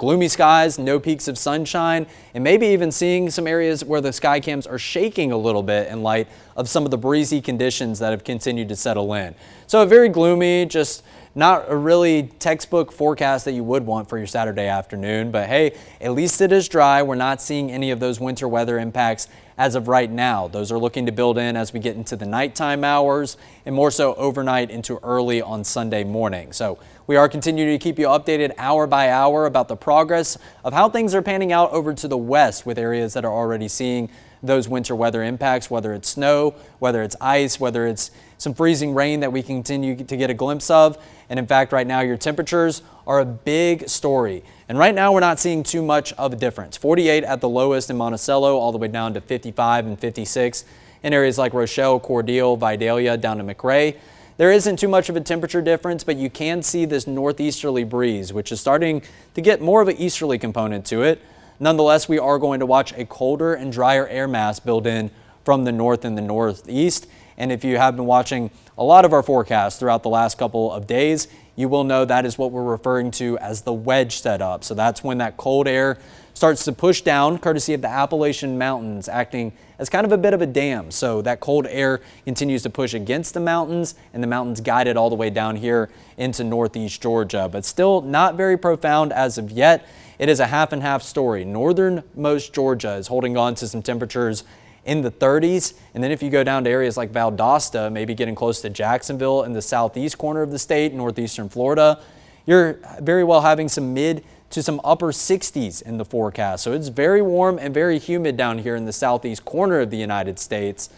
gloomy skies, no peaks of sunshine, and maybe even seeing some areas where the sky cams are shaking a little bit in light of some of the breezy conditions that have continued to settle in. So a very gloomy, just not a really textbook forecast that you would want for your Saturday afternoon, but hey, at least it is dry. We're not seeing any of those winter weather impacts as of right now. Those are looking to build in as we get into the nighttime hours and more so overnight into early on Sunday morning. So we are continuing to keep you updated hour by hour about the progress of how things are panning out over to the west with areas that are already seeing those winter weather impacts, whether it's snow, whether it's ice, whether it's some freezing rain that we continue to get a glimpse of. And in fact, right now your temperatures are a big story. And right now we're not seeing too much of a difference. 48 at the lowest in Monticello, all the way down to 55 and 56 in areas like Rochelle, Cordele, Vidalia, down to McRae. There isn't too much of a temperature difference, but you can see this northeasterly breeze, which is starting to get more of an easterly component to it. Nonetheless, we are going to watch a colder and drier air mass build in from the north and the northeast. And if you have been watching a lot of our forecasts throughout the last couple of days, you will know that is what we're referring to as the wedge setup. So that's when that cold air starts to push down, courtesy of the Appalachian Mountains acting as kind of a bit of a dam. So that cold air continues to push against the mountains, and the mountains guide it all the way down here into northeast Georgia. But still not very profound as of yet. It is a half and half story. Northernmost Georgia is holding on to some temperatures in the 30s. And then if you go down to areas like Valdosta, maybe getting close to Jacksonville in the southeast corner of the state, northeastern Florida, you're very well having some mid to some upper 60s in the forecast. So it's very warm and very humid down here in the southeast corner of the United States.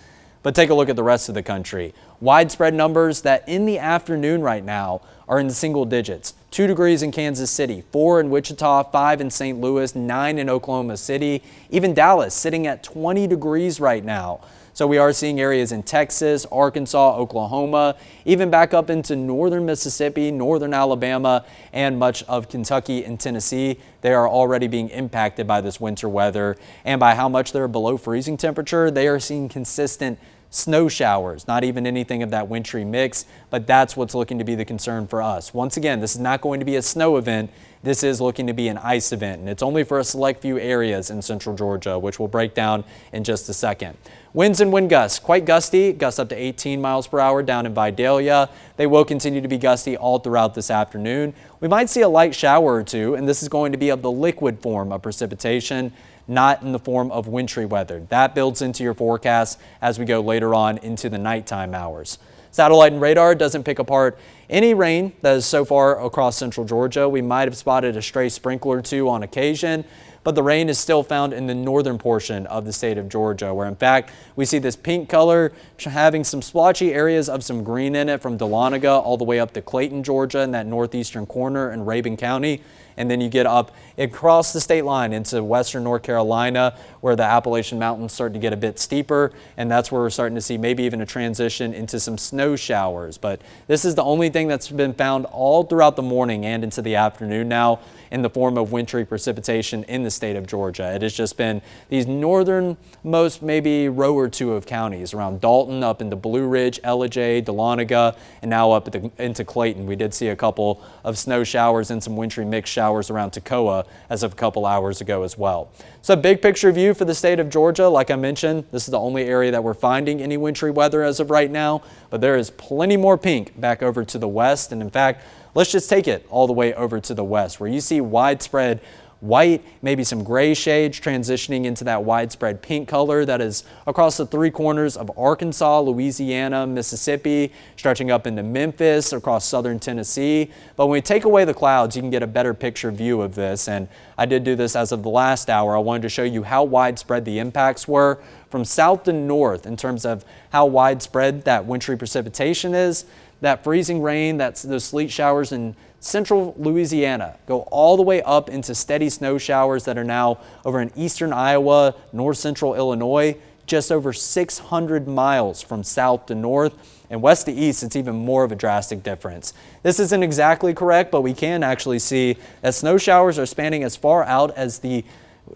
But take a look at the rest of the country. Widespread numbers that in the afternoon right now are in the single digits. 2 degrees in Kansas City, 4 in Wichita, 5 in St. Louis, 9 in Oklahoma City, even Dallas sitting at 20 degrees right now. So we are seeing areas in Texas, Arkansas, Oklahoma, even back up into northern Mississippi, northern Alabama, and much of Kentucky and Tennessee. They are already being impacted by this winter weather, and by how much they're below freezing temperature, they are seeing consistent snow showers, not even anything of that wintry mix, but that's what's looking to be the concern for us. Once again, this is not going to be a snow event. This is looking to be an ice event, and it's only for a select few areas in central Georgia, which we'll break down in just a second. Winds and wind gusts, quite gusty, gusts up to 18 miles per hour down in Vidalia. They will continue to be gusty all throughout this afternoon. We might see a light shower or two, and this is going to be of the liquid form of precipitation, not in the form of wintry weather. That builds into your forecast as we go later on into the nighttime hours. Satellite and radar doesn't pick apart any rain that is so far across central Georgia. We might have spotted a stray sprinkler or two on occasion, but the rain is still found in the northern portion of the state of Georgia, where in fact we see this pink color having some splotchy areas of some green in it from Dahlonega all the way up to Clayton, Georgia, in that northeastern corner in Rabun County. And then you get up across the state line into western North Carolina, where the Appalachian Mountains start to get a bit steeper, and that's where we're starting to see maybe even a transition into some snow showers. But this is the only thing that's been found all throughout the morning and into the afternoon now in the form of wintry precipitation in the state of Georgia. It has just been these northernmost maybe row or two of counties around Dalton, up into Blue Ridge, Ellijay, Dahlonega, and now up into Clayton. We did see a couple of snow showers and some wintry mix showers around Toccoa as of a couple hours ago as well. So big picture view for the state of Georgia. Like I mentioned, this is the only area that we're finding any wintry weather as of right now, but there is plenty more pink back over to the west. And in fact, let's just take it all the way over to the west, where you see widespread white, maybe some gray shades transitioning into that widespread pink color that is across the three corners of Arkansas, Louisiana, Mississippi, stretching up into Memphis, across southern Tennessee. But when we take away the clouds, you can get a better picture view of this. And I did do this as of the last hour. I wanted to show you how widespread the impacts were from south to north in terms of how widespread that wintry precipitation is. That freezing rain, those sleet showers in central Louisiana go all the way up into steady snow showers that are now over in eastern Iowa, north central Illinois, just over 600 miles from south to north. And west to east, it's even more of a drastic difference. This isn't exactly correct, but we can actually see that snow showers are spanning as far out as the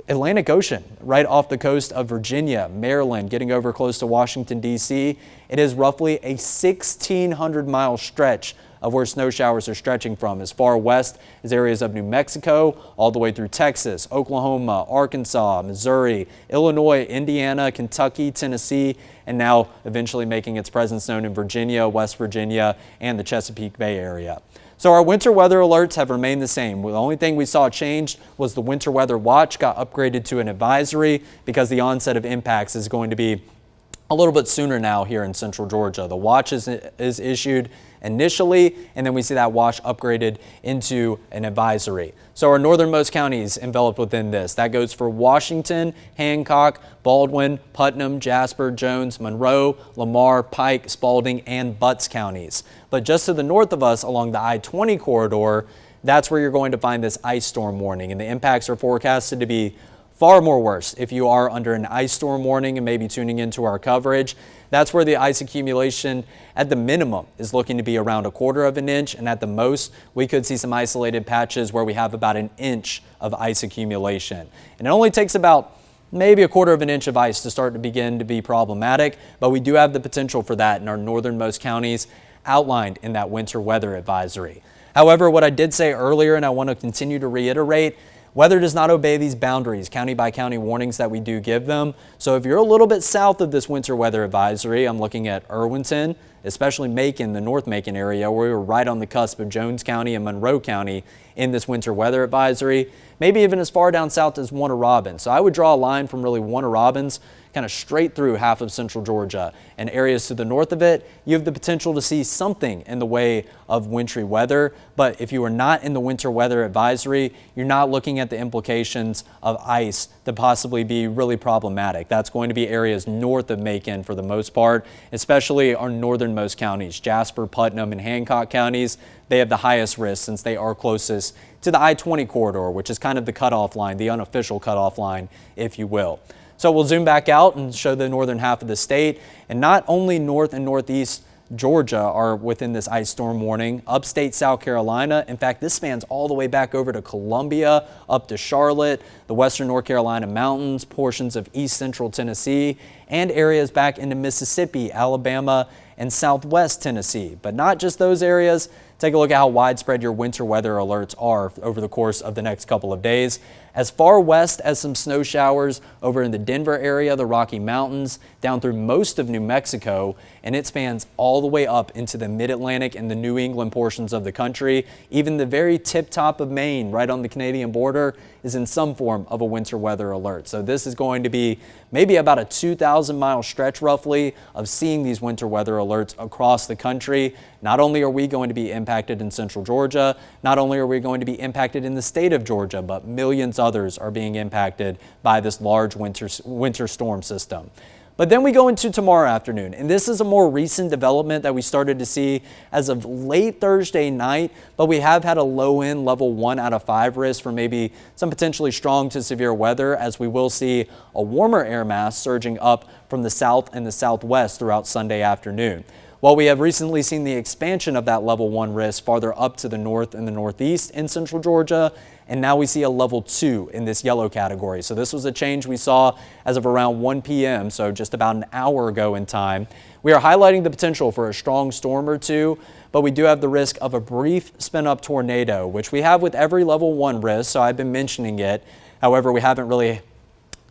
Atlantic Ocean, right off the coast of Virginia, Maryland, getting over close to Washington, D.C. It is roughly a 1,600-mile stretch of where snow showers are stretching from as far west as areas of New Mexico, all the way through Texas, Oklahoma, Arkansas, Missouri, Illinois, Indiana, Kentucky, Tennessee, and now eventually making its presence known in Virginia, West Virginia, and the Chesapeake Bay area. So our winter weather alerts have remained the same. The only thing we saw changed was the winter weather watch got upgraded to an advisory because the onset of impacts is going to be a little bit sooner now here in central Georgia. The watch is issued initially, and then we see that watch upgraded into an advisory. So our northernmost counties enveloped within this. That goes for Washington, Hancock, Baldwin, Putnam, Jasper, Jones, Monroe, Lamar, Pike, Spalding, and Butts counties. But just to the north of us along the I-20 corridor, that's where you're going to find this ice storm warning, and the impacts are forecasted to be far more worse if you are under an ice storm warning and maybe tuning into our coverage. That's where the ice accumulation at the minimum is looking to be around 1/4 of an inch, and at the most we could see some isolated patches where we have about an inch of ice accumulation. And it only takes about maybe 1/4 of an inch of ice to start to begin to be problematic, but we do have the potential for that in our northernmost counties outlined in that winter weather advisory. However, what I did say earlier, and I want to continue to reiterate, weather does not obey these boundaries, county by county warnings that we do give them. So if you're a little bit south of this winter weather advisory, I'm looking at Irwinton, especially Macon, the North Macon area, where we were right on the cusp of Jones County and Monroe County in this winter weather advisory, maybe even as far down south as Warner Robins. So I would draw a line from really Warner Robins kind of straight through half of central Georgia, and areas to the north of it, you have the potential to see something in the way of wintry weather. But if you are not in the winter weather advisory, you're not looking at the implications of ice to possibly be really problematic. That's going to be areas north of Macon for the most part, especially our northernmost counties, Jasper, Putnam, and Hancock counties. They have the highest risk since they are closest to the I-20 corridor, which is kind of the cutoff line, the unofficial cutoff line, if you will. So we'll zoom back out and show the northern half of the state. And not only north and northeast Georgia are within this ice storm warning, upstate South Carolina. In fact, this spans all the way back over to Columbia, up to Charlotte, the western North Carolina mountains, portions of east central Tennessee, and areas back into Mississippi, Alabama, and southwest Tennessee. But not just those areas. Take a look at how widespread your winter weather alerts are over the course of the next couple of days. As far west as some snow showers over in the Denver area, the Rocky Mountains, down through most of New Mexico, and it spans all the way up into the mid-Atlantic and the New England portions of the country. Even the very tip top of Maine, right on the Canadian border, is in some form of a winter weather alert. So this is going to be maybe about a 2,000-mile stretch roughly of seeing these winter weather alerts across the country. Not only are we going to be impacted in central Georgia, not only are we going to be impacted in the state of Georgia, but millions others are being impacted by this large winter storm system. But then we go into tomorrow afternoon, and this is a more recent development that we started to see as of late Thursday night, but we have had a low-end level 1 out of 5 risk for maybe some potentially strong to severe weather, as we will see a warmer air mass surging up from the south and the southwest throughout Sunday afternoon. While we have recently seen the expansion of that level 1 risk farther up to the north and the northeast in central Georgia, and now we see a level 2 in this yellow category. So this was a change we saw as of around 1 p.m., so just about an hour ago in time. We are highlighting the potential for a strong storm or two, but we do have the risk of a brief spin-up tornado, which we have with every level 1 risk, so I've been mentioning it. However, we haven't really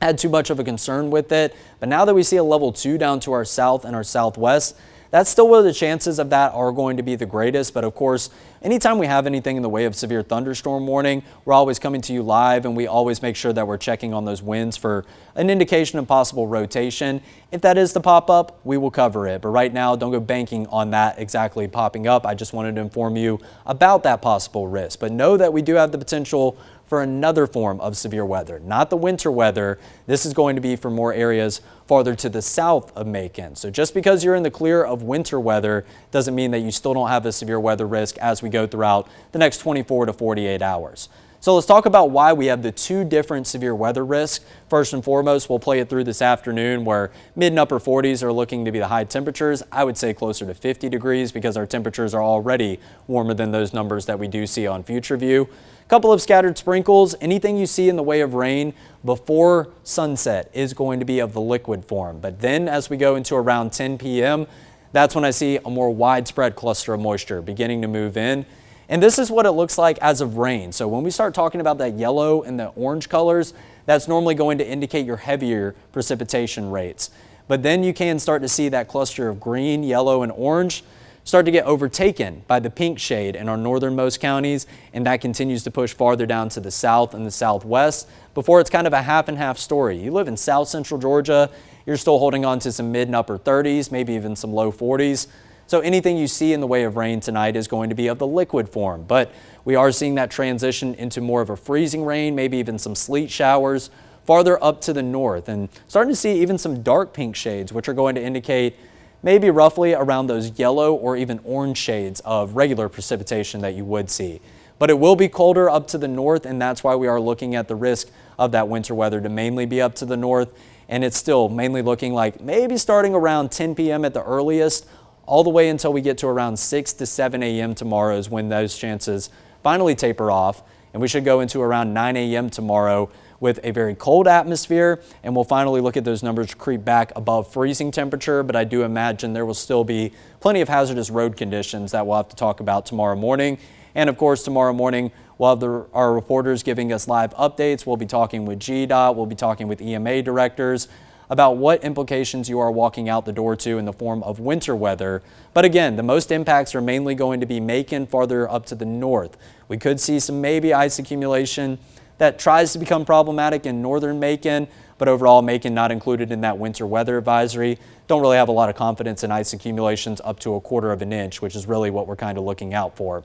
had too much of a concern with it. But now that we see a level 2 down to our south and our southwest, that's still where the chances of that are going to be the greatest. But of course, anytime we have anything in the way of severe thunderstorm warning, we're always coming to you live, and we always make sure that we're checking on those winds for an indication of possible rotation. If that is to pop up, we will cover it. But right now, don't go banking on that exactly popping up. I just wanted to inform you about that possible risk. But know that we do have the potential for another form of severe weather, not the winter weather. This is going to be for more areas farther to the south of Macon. So just because you're in the clear of winter weather doesn't mean that you still don't have a severe weather risk as we go throughout the next 24 to 48 hours. So let's talk about why we have the two different severe weather risks. First and foremost, we'll play it through this afternoon where mid and upper 40s are looking to be the high temperatures. I would say closer to 50 degrees because our temperatures are already warmer than those numbers that we do see on future view. A couple of scattered sprinkles. Anything you see in the way of rain before sunset is going to be of the liquid form. But then as we go into around 10 p.m., that's when I see a more widespread cluster of moisture beginning to move in. And this is what it looks like as of rain. So when we start talking about that yellow and the orange colors, that's normally going to indicate your heavier precipitation rates. But then you can start to see that cluster of green, yellow, and orange start to get overtaken by the pink shade in our northernmost counties, and that continues to push farther down to the south and the southwest before it's kind of a half and half story. You live in south central Georgia, you're still holding on to some mid and upper 30s, maybe even some low 40s. So anything you see in the way of rain tonight is going to be of the liquid form, but we are seeing that transition into more of a freezing rain, maybe even some sleet showers farther up to the north, and starting to see even some dark pink shades, which are going to indicate maybe roughly around those yellow or even orange shades of regular precipitation that you would see. But it will be colder up to the north, and that's why we are looking at the risk of that winter weather to mainly be up to the north, and it's still mainly looking like maybe starting around 10 p.m. at the earliest, all the way until we get to around 6 to 7 a.m. tomorrow is when those chances finally taper off, and we should go into around 9 a.m. tomorrow with a very cold atmosphere, and we'll finally look at those numbers creep back above freezing temperature, but I do imagine there will still be plenty of hazardous road conditions that we'll have to talk about tomorrow morning. And of course, tomorrow morning, we'll have our reporters giving us live updates. We'll be talking with GDOT, we'll be talking with EMA directors about what implications you are walking out the door to in the form of winter weather. But again, the most impacts are mainly going to be Macon farther up to the north. We could see some maybe ice accumulation that tries to become problematic in northern Macon, but overall Macon not included in that winter weather advisory. Don't really have a lot of confidence in ice accumulations up to 1/4 of an inch, which is really what we're kind of looking out for.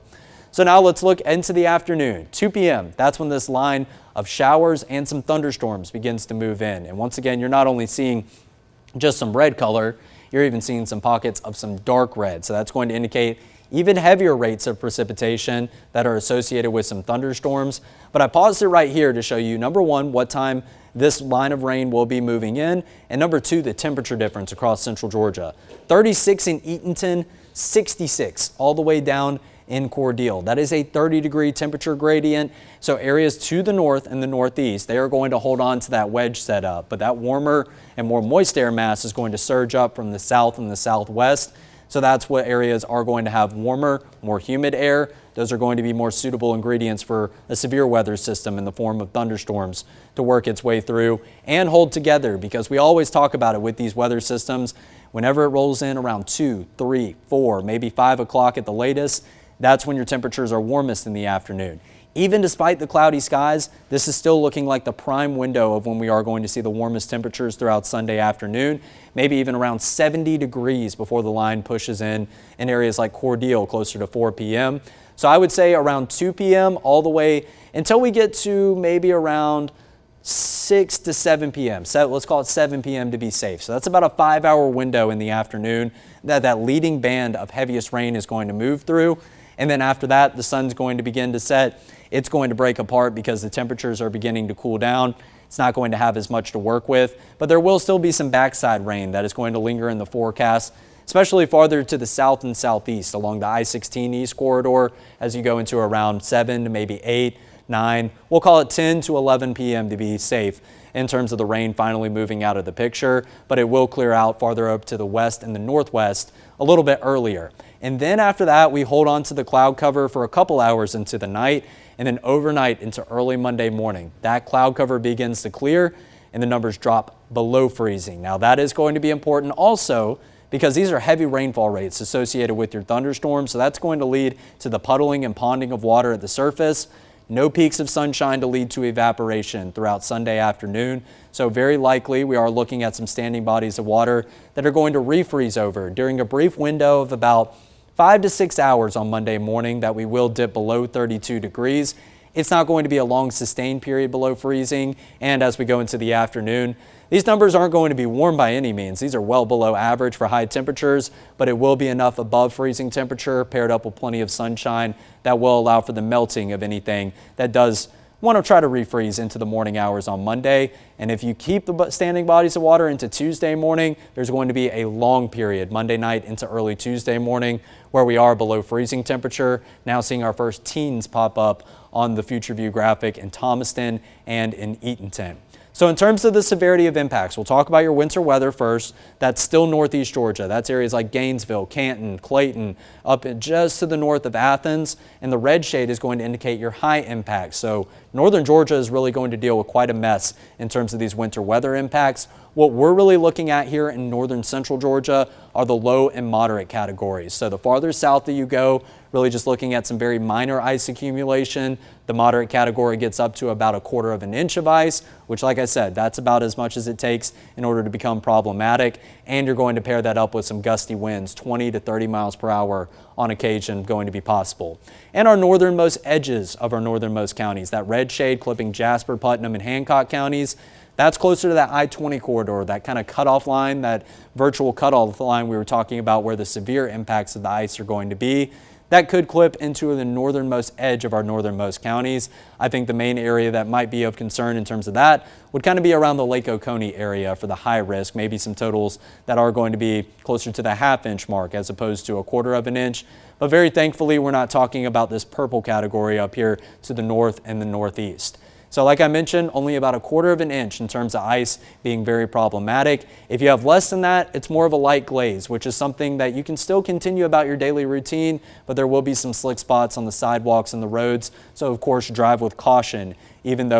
So now let's look into the afternoon, 2 p.m. That's when this line of showers and some thunderstorms begins to move in. And once again, you're not only seeing just some red color, you're even seeing some pockets of some dark red. So that's going to indicate even heavier rates of precipitation that are associated with some thunderstorms. But I paused it right here to show you, number one, what time this line of rain will be moving in, and number two, the temperature difference across central Georgia. 36 in Eatonton, 66 all the way down in Cordele. That is a 30-degree temperature gradient. So areas to the north and the northeast, they are going to hold on to that wedge setup, but that warmer and more moist air mass is going to surge up from the south and the southwest. So that's what areas are going to have warmer, more humid air. Those are going to be more suitable ingredients for a severe weather system in the form of thunderstorms to work its way through and hold together, because we always talk about it with these weather systems. Whenever it rolls in around 2, 3, 4, maybe 5 o'clock at the latest, that's when your temperatures are warmest in the afternoon. Even despite the cloudy skies, this is still looking like the prime window of when we are going to see the warmest temperatures throughout Sunday afternoon, maybe even around 70 degrees before the line pushes in areas like Cordele closer to 4 p.m. So I would say around 2 p.m. all the way until we get to maybe around 6 to 7 p.m. So let's call it 7 p.m. to be safe. So that's about a 5-hour window in the afternoon that leading band of heaviest rain is going to move through. And then after that, the sun's going to begin to set. It's going to break apart because the temperatures are beginning to cool down. It's not going to have as much to work with, but there will still be some backside rain that is going to linger in the forecast, especially farther to the south and southeast along the I-16 East corridor as you go into around 7 to maybe 8, 9. We'll call it 10 to 11 p.m. to be safe in terms of the rain finally moving out of the picture, but it will clear out farther up to the west and the northwest a little bit earlier. And then after that, we hold on to the cloud cover for a couple hours into the night, and then overnight into early Monday morning. That cloud cover begins to clear and the numbers drop below freezing. Now that is going to be important also because these are heavy rainfall rates associated with your thunderstorms, so that's going to lead to the puddling and ponding of water at the surface. No peaks of sunshine to lead to evaporation throughout Sunday afternoon. So very likely we are looking at some standing bodies of water that are going to refreeze over during a brief window of about 5 to 6 hours on Monday morning that we will dip below 32 degrees. It's not going to be a long sustained period below freezing, and as we go into the afternoon, these numbers aren't going to be warm by any means. These are well below average for high temperatures, but it will be enough above freezing temperature paired up with plenty of sunshine that will allow for the melting of anything that does want to try to refreeze into the morning hours on Monday. And if you keep the standing bodies of water into Tuesday morning, there's going to be a long period, Monday night into early Tuesday morning, where we are below freezing temperature. Now seeing our first teens pop up on the future view graphic in Thomaston and in Eatonton. So in terms of the severity of impacts, we'll talk about your winter weather first. That's still northeast Georgia. That's areas like Gainesville, Canton, Clayton, up just to the north of Athens. And the red shade is going to indicate your high impacts. So northern Georgia is really going to deal with quite a mess in terms of these winter weather impacts. What we're really looking at here in northern central Georgia are the low and moderate categories. So the farther south that you go, really just looking at some very minor ice accumulation. The moderate category gets up to about 1/4 of an inch of ice, which, like I said, that's about as much as it takes in order to become problematic. And you're going to pair that up with some gusty winds, 20 to 30 miles per hour on occasion going to be possible. And our northernmost edges of our northernmost counties, that red shade clipping Jasper, Putnam, and Hancock counties, that's closer to that I-20 corridor, that kind of cutoff line, that virtual cutoff line we were talking about where the severe impacts of the ice are going to be. That could clip into the northernmost edge of our northernmost counties. I think the main area that might be of concern in terms of that would kind of be around the Lake Oconee area for the high risk, maybe some totals that are going to be closer to the half-inch mark as opposed to 1/4 of an inch. But very thankfully, we're not talking about this purple category up here to the north and the northeast. So like I mentioned, only about 1/4 of an inch in terms of ice being very problematic. If you have less than that, it's more of a light glaze, which is something that you can still continue about your daily routine, but there will be some slick spots on the sidewalks and the roads. So of course, drive with caution, even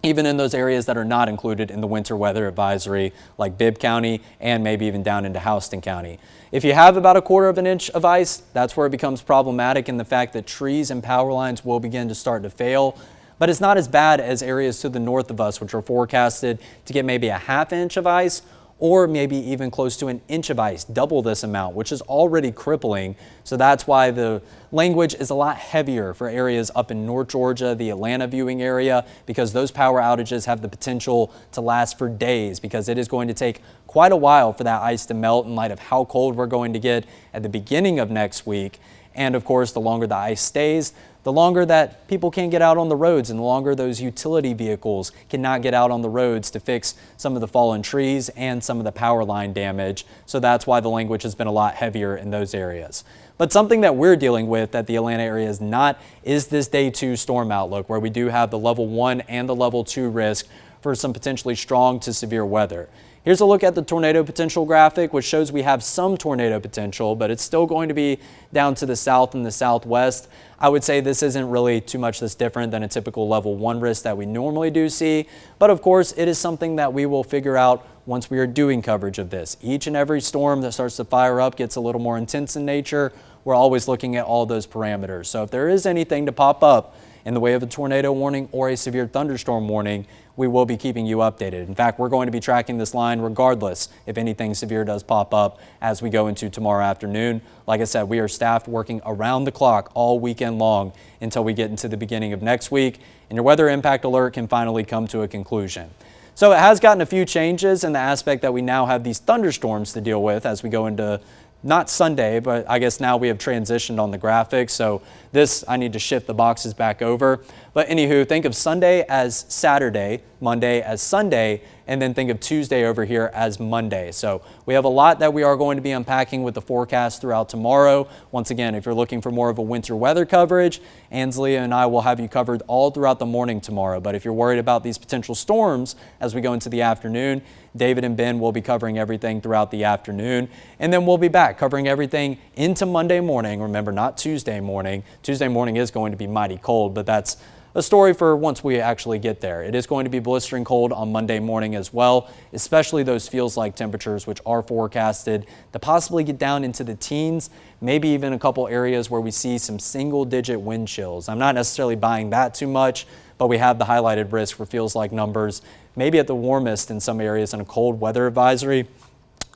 in those areas that are not included in the winter weather advisory, like Bibb County and maybe even down into Houston County. If you have about 1/4 of an inch of ice, that's where it becomes problematic, in the fact that trees and power lines will begin to start to fail. But it's not as bad as areas to the north of us, which are forecasted to get maybe a half-inch of ice or maybe even close to an inch of ice, double this amount, which is already crippling. So that's why the language is a lot heavier for areas up in North Georgia, the Atlanta viewing area, because those power outages have the potential to last for days, because it is going to take quite a while for that ice to melt in light of how cold we're going to get at the beginning of next week. And of course, the longer the ice stays, the longer that people can't get out on the roads, and the longer those utility vehicles cannot get out on the roads to fix some of the fallen trees and some of the power line damage. So that's why the language has been a lot heavier in those areas. But something that we're dealing with that the Atlanta area is not is this day 2 storm outlook, where we do have the level 1 and the level 2 risk for some potentially strong to severe weather. Here's a look at the tornado potential graphic, which shows we have some tornado potential, but it's still going to be down to the south and the southwest. I would say this isn't really too much that's different than a typical level 1 risk that we normally do see. But of course, it is something that we will figure out once we are doing coverage of this. Each and every storm that starts to fire up gets a little more intense in nature. We're always looking at all those parameters. So if there is anything to pop up in the way of a tornado warning or a severe thunderstorm warning, we will be keeping you updated. In fact, we're going to be tracking this line regardless if anything severe does pop up as we go into tomorrow afternoon. Like I said, we are staffed working around the clock all weekend long until we get into the beginning of next week, and your weather impact alert can finally come to a conclusion. So it has gotten a few changes in the aspect that we now have these thunderstorms to deal with as we go into not Sunday, but I guess now we have transitioned on the graphic. So this, I need to shift the boxes back over. But anywho, think of Sunday as Saturday, Monday as Sunday, and then think of Tuesday over here as Monday. So we have a lot that we are going to be unpacking with the forecast throughout tomorrow. Once again, if you're looking for more of a winter weather coverage, Ansley and I will have you covered all throughout the morning tomorrow. But if you're worried about these potential storms as we go into the afternoon, David and Ben will be covering everything throughout the afternoon. And then we'll be back covering everything into Monday morning. Remember, not Tuesday morning. Tuesday morning is going to be mighty cold, but that's a story for once we actually get there. It is going to be blistering cold on Monday morning as well, especially those feels-like temperatures, which are forecasted to possibly get down into the teens, maybe even a couple areas where we see some single-digit wind chills. I'm not necessarily buying that too much, but we have the highlighted risk for feels-like numbers, maybe at the warmest in some areas in a cold weather advisory,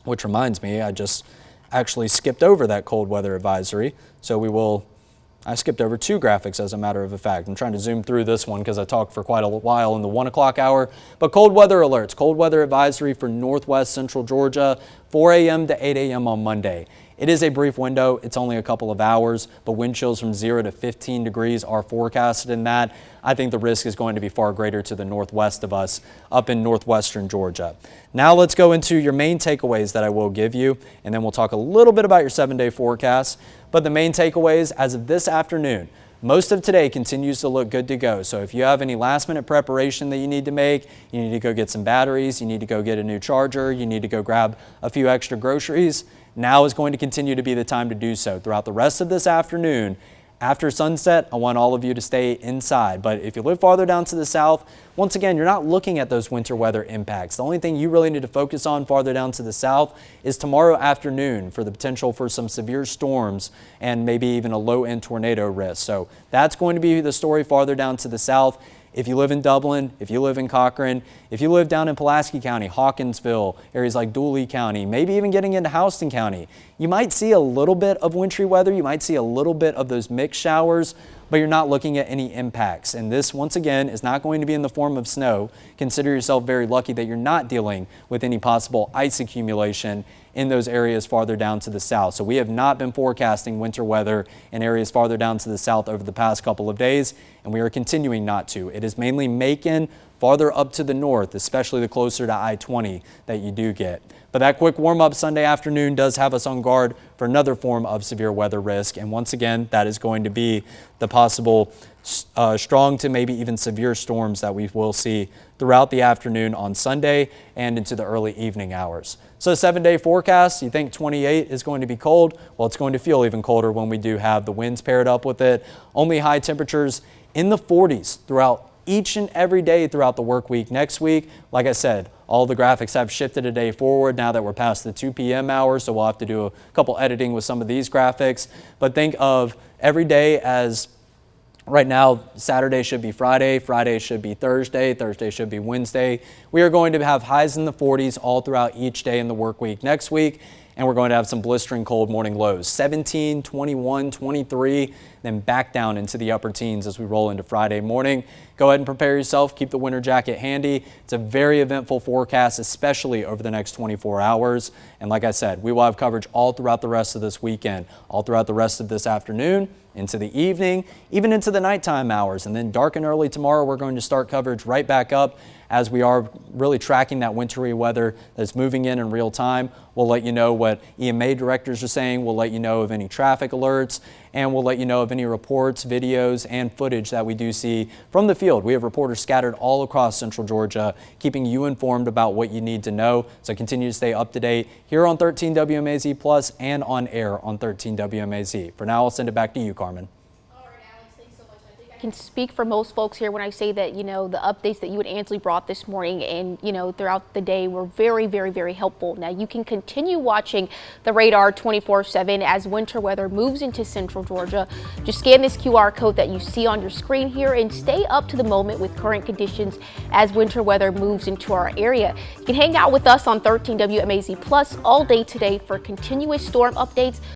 which reminds me, I just actually skipped over that cold weather advisory, so I skipped over 2 graphics as a matter of fact. I'm trying to zoom through this one because I talked for quite a while in the 1 o'clock hour. But cold weather alerts, cold weather advisory for northwest central Georgia, 4 a.m. to 8 a.m. on Monday. It is a brief window. It's only a couple of hours, but wind chills from 0 to 15 degrees are forecasted in that. I think the risk is going to be far greater to the northwest of us up in northwestern Georgia. Now let's go into your main takeaways that I will give you, and then we'll talk a little bit about your 7-day forecast. But the main takeaways as of this afternoon, most of today continues to look good to go. So if you have any last minute preparation that you need to make, you need to go get some batteries, you need to go get a new charger, you need to go grab a few extra groceries, now is going to continue to be the time to do so. Throughout the rest of this afternoon, after sunset, I want all of you to stay inside. But if you live farther down to the south, once again, you're not looking at those winter weather impacts. The only thing you really need to focus on farther down to the south is tomorrow afternoon for the potential for some severe storms and maybe even a low-end tornado risk. So that's going to be the story farther down to the south. If you live in Dublin, if you live in Cochrane, if you live down in Pulaski County, Hawkinsville, areas like Dooley County, maybe even getting into Houston County, you might see a little bit of wintry weather. You might see a little bit of those mixed showers, but you're not looking at any impacts. And this, once again, is not going to be in the form of snow. Consider yourself very lucky that you're not dealing with any possible ice accumulation in those areas farther down to the south. So we have not been forecasting winter weather in areas farther down to the south over the past couple of days, and we are continuing not to. It is mainly Macon, farther up to the north, especially the closer to I-20 that you do get. But that quick warm-up Sunday afternoon does have us on guard for another form of severe weather risk. And once again, that is going to be the possible strong to maybe even severe storms that we will see throughout the afternoon on Sunday and into the early evening hours. So 7-day forecast, you think 28 is going to be cold? Well, it's going to feel even colder when we do have the winds paired up with it. Only high temperatures in the 40s throughout each and every day throughout the work week. Next week, like I said, all the graphics have shifted a day forward now that we're past the 2 p.m. hour, so we'll have to do a couple editing with some of these graphics. But think of every day as right now, Saturday should be Friday, Friday should be Thursday, Thursday should be Wednesday. We are going to have highs in the 40s all throughout each day in the work week next week. And we're going to have some blistering cold morning lows, 17, 21, 23, then back down into the upper teens as we roll into Friday morning. Go ahead and prepare yourself. Keep the winter jacket handy. It's a very eventful forecast, especially over the next 24 hours. And like I said, we will have coverage all throughout the rest of this weekend, all throughout the rest of this afternoon, into the evening, even into the nighttime hours. And then dark and early tomorrow, we're going to start coverage right back up as we are really tracking that wintry weather that's moving in real time. We'll let you know what EMA directors are saying. We'll let you know of any traffic alerts, and we'll let you know of any reports, videos, and footage that we do see from the field. We have reporters scattered all across central Georgia, keeping you informed about what you need to know. So continue to stay up to date here on 13 WMAZ Plus and on air on 13 WMAZ. For now, I'll send it back to you, Carmen. Can speak for most folks here when I say that, the updates that you and Ansley brought this morning and, throughout the day were very, very, very helpful. Now, you can continue watching the radar 24/7 as winter weather moves into central Georgia. Just scan this QR code that you see on your screen here and stay up to the moment with current conditions as winter weather moves into our area. You can hang out with us on 13 WMAZ Plus all day today for continuous storm updates.